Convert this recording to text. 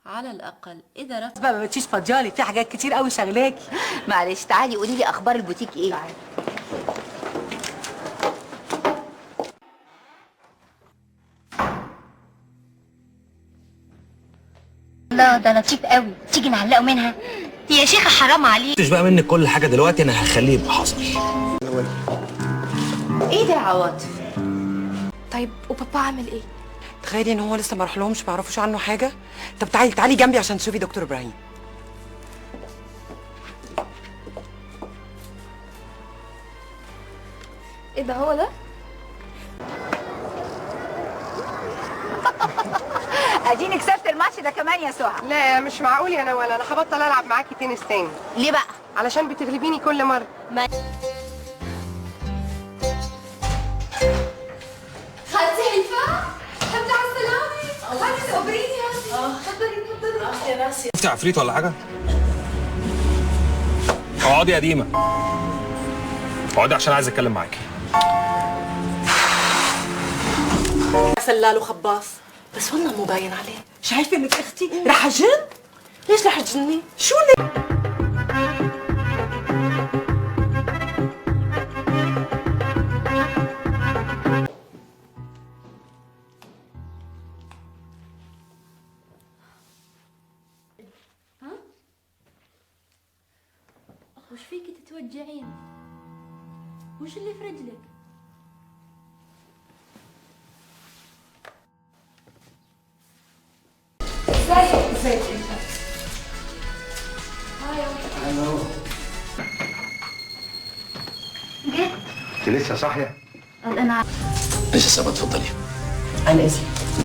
على الأقل إذا رفض بقى ما بتشيش فاضيالي، في حاجات كتير قوي شغلاكي. معلش تعالي قولي لي اخبار البوتيك ايه؟ تعالي. لا ده لطيف قوي، تيجي نعلقه منها. يا شيخه حرام عليك. مش بقى منك كل حاجه دلوقتي، انا هخليه يبقى حصل. إيه ده عواطف؟ طيب وبابا عامل ايه؟ تخيلي ان هو لسه ما راحلهمش، ما يعرفوش عنه حاجه. طب تعالي جنبي عشان تشوفي دكتور ابراهيم. ايه ده هو ده؟ اديني كسبت الماتش ده كمان يا سهى. لا مش معقول يا نوال، انا هبطل العب معاكي تنس تاني. ليه بقى؟ علشان بتغلبيني كل مره. خالتي هيفاء الحمد على السلامة. خالتي صبريني هاتي. تفضلي. شفتي عفريت ولا حاجه؟ اقعدي يا ديما، اقعدي عشان عايز اتكلم معاكي. سلاله خباص، بس والله مو باين عليه. شايفه انك اختي رح جن؟ ليش رح تجني؟ شو اللي وش فيكي تتوجعين؟ وش اللي في رجلك؟ انت لسه صاحيه؟ انا لسه سابت، اتفضلي. انا اسف.